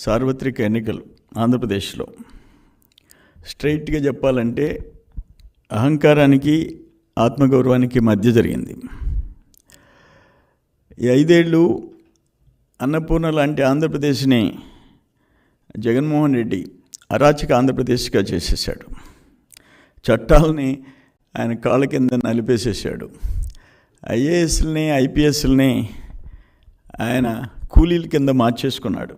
సార్వత్రిక ఎన్నికలు ఆంధ్రప్రదేశ్లో స్ట్రైట్గా చెప్పాలంటే అహంకారానికి ఆత్మగౌరవానికి మధ్య జరిగింది. ఈ 5 ఏళ్ళు అన్నపూర్ణ లాంటి ఆంధ్రప్రదేశ్ని జగన్మోహన్ రెడ్డి అరాచక ఆంధ్రప్రదేశ్గా చేసేసాడు. చట్టాలని ఆయన కాళ్ళ కింద నలిపేసేసాడు. ఐఏఎస్లని ఐపీఎస్లని ఆయన కూలీల కింద మార్చేసుకున్నాడు.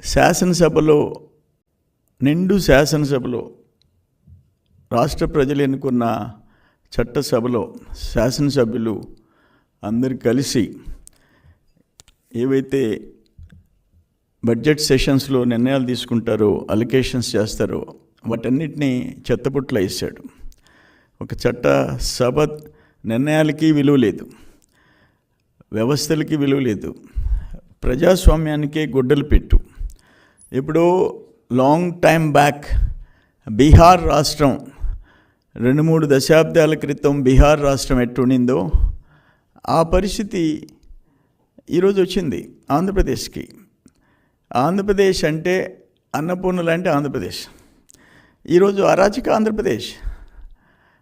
శాసనసభలో రాష్ట్ర ప్రజలు ఎన్నుకున్న చట్టసభలో శాసనసభ్యులు అందరు కలిసి ఏవైతే బడ్జెట్ సెషన్స్లో నిర్ణయాలు తీసుకుంటారో, అలొకేషన్స్ చేస్తారో వాటన్నిటినీ చెత్తపుట్ల వేసాడు. ఒక చట్టసభ నిర్ణయాలకి విలువ లేదు, వ్యవస్థలకి విలువ లేదు, ప్రజాస్వామ్యానికే గొడ్డలు పెట్టు. ఇప్పుడు లాంగ్ టైం బ్యాక్ బీహార్ రాష్ట్రం 2-3 దశాబ్దాల క్రితం బీహార్ రాష్ట్రం ఎట్టుండిందో ఆ పరిస్థితి ఈరోజు వచ్చింది ఆంధ్రప్రదేశ్కి. ఆంధ్రప్రదేశ్ అంటే అన్నపూర్ణ లాంటి ఆంధ్రప్రదేశ్, ఈరోజు అరాచక ఆంధ్రప్రదేశ్.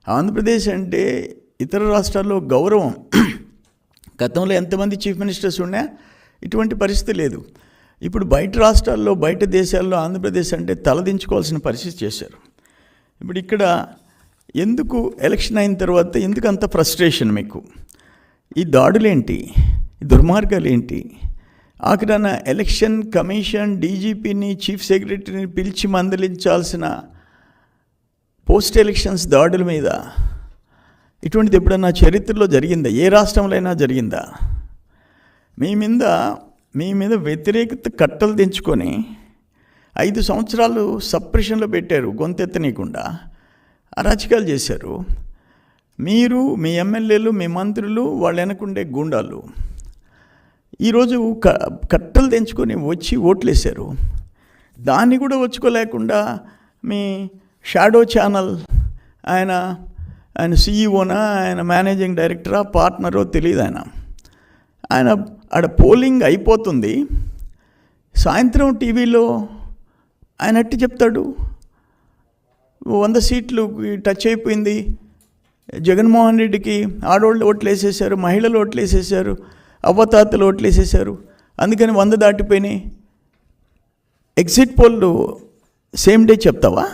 ఆంధ్రప్రదేశ్ అంటే ఇతర రాష్ట్రాల్లో గౌరవం. గతంలో ఎంతమంది చీఫ్ మినిస్టర్స్ ఉన్నా ఇటువంటి పరిస్థితి లేదు. ఇప్పుడు బయట రాష్ట్రాల్లో, బయట దేశాల్లో ఆంధ్రప్రదేశ్ అంటే తలదించుకోవాల్సిన పరిస్థితి చేశారు. ఇప్పుడు ఇక్కడ ఎందుకు ఎలక్షన్ అయిన తర్వాత ఎందుకు అంత ఫ్రస్ట్రేషన్ మీకు? ఈ దాడులేంటి, ఈ దుర్మార్గాలు ఏంటి? ఆఖరణ ఎలక్షన్ కమిషన్ డీజీపీని, చీఫ్ సెక్రటరీని పిలిచి మందలించాల్సిన పోస్ట్ ఎలక్షన్స్ దాడుల మీద ఇటువంటిది ఎప్పుడన్నా చరిత్రలో జరిగిందా? ఏ రాష్ట్రంలో అయినా జరిగిందా? మీ మీద వ్యతిరేకత కట్టలు తెంచుకొని 5 సంవత్సరాలు సప్రెషన్లో పెట్టారు, గొంతెత్తనీయకుండా అరాచకాలు చేశారు. మీరు, మీ ఎమ్మెల్యేలు, మీ మంత్రులు, వాళ్ళు వెనకుండే గూండాలు ఈరోజు కట్టలు తెంచుకొని వచ్చి ఓట్లేశారు. దాన్ని కూడా వచ్చుకోలేకుండా మీ షాడో ఛానల్ ఆయన సీఈఓనా, ఆయన మేనేజింగ్ డైరెక్టరా, పార్ట్నరో తెలియదు. ఆయన ఆడ పోలింగ్ అయిపోతుంది, సాయంత్రం టీవీలో ఆయన అట్టి చెప్తాడు, 100 సీట్లు టచ్ అయిపోయింది, జగన్మోహన్ రెడ్డికి ఆడవాళ్ళు ఓట్లు వేసేసారు, మహిళలు ఓట్లు వేసేసారు, అవ్వతాతలు ఓట్లు వేసేసారు, అందుకని 100 దాటిపోయినాయి. ఎగ్జిట్ పోల్లు సేమ్ డే చెప్తావా?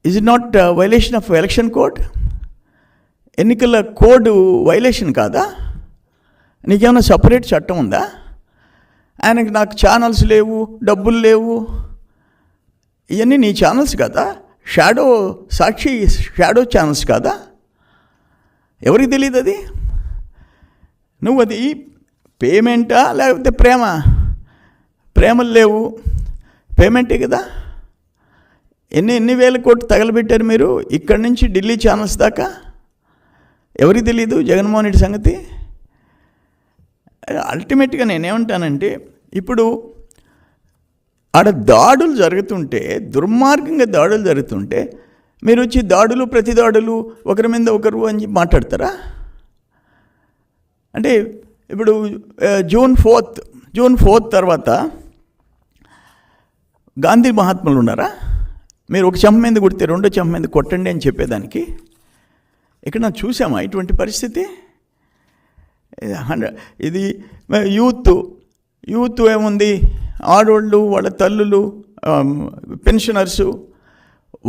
Is it not violation of election code? ఎన్నికల కోడ్ వైలేషన్ కాదా? నీకేమైనా సపరేట్ చట్టం ఉందా? ఆయనకి నాకు ఛానల్స్ లేవు, డబ్బులు లేవు, ఇవన్నీ నీ ఛానల్స్ కదా? సాక్షి షాడో ఛానల్స్ కాదా? ఎవరికి తెలియదు అది? నువ్వు అది పేమెంటా లేకపోతే ప్రేమలు లేవు, పేమెంటే కదా. ఎన్ని వేల కోట్లు తగలబెట్టారు మీరు ఇక్కడి నుంచి ఢిల్లీ ఛానల్స్ దాకా. ఎవరికి తెలియదు జగన్మోహన్ రెడ్డి సంగతి? అల్టిమేట్గా నేనేమంటానంటే, ఇప్పుడు ఆడ దాడులు జరుగుతుంటే, దుర్మార్గంగా దాడులు జరుగుతుంటే మీరు వచ్చి ప్రతి దాడులు ఒకరి మీద ఒకరు అని మాట్లాడతారా? అంటే ఇప్పుడు జూన్ 4 తర్వాత గాంధీ మహాత్ములు ఉన్నారా? మీరు ఒక చెంప మీద కొడితే రెండో చెంప మీద కొట్టండి అని చెప్పేదానికి ఇక్కడ నాకు చూసామా ఇటువంటి పరిస్థితి? ఇది యూత్ ఏముంది, ఆడోళ్ళు, వాళ్ళ తల్లులు, పెన్షనర్సు.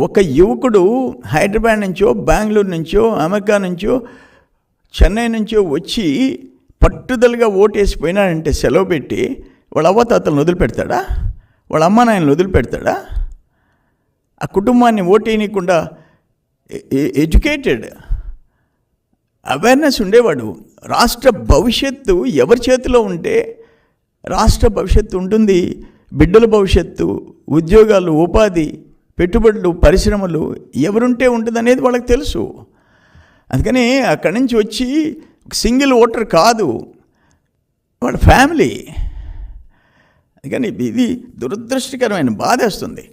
ఒక యువకుడు హైదరాబాద్ నుంచో, బెంగళూరు నుంచో, అమెరికా నుంచో, చెన్నై నుంచో వచ్చి పట్టుదలగా ఓటేసిపోయినాడంటే సెలవు పెట్టి వాళ్ళ అవ్వతాతలను వదిలిపెడతాడా? వాళ్ళ అమ్మ నాయనలు వదిలిపెడతాడా? ఆ కుటుంబాన్ని ఓటేయనీయకుండా ఎడ్యుకేటెడ్, అవేర్నెస్ ఉండేవాడు. రాష్ట్ర భవిష్యత్తు ఎవరి చేతిలో ఉంటే రాష్ట్ర భవిష్యత్తు ఉంటుంది, బిడ్డల భవిష్యత్తు, ఉద్యోగాలు, ఉపాధి, పెట్టుబడులు, పరిశ్రమలు ఎవరుంటే ఉంటుంది అనేది వాళ్ళకి తెలుసు. అందుకని అక్కడి నుంచి వచ్చి సింగిల్ ఓటర్ కాదు, వాళ్ళ ఫ్యామిలీ. అందుకని ఇది దురదృష్టకరమైన బాధేస్తుంది.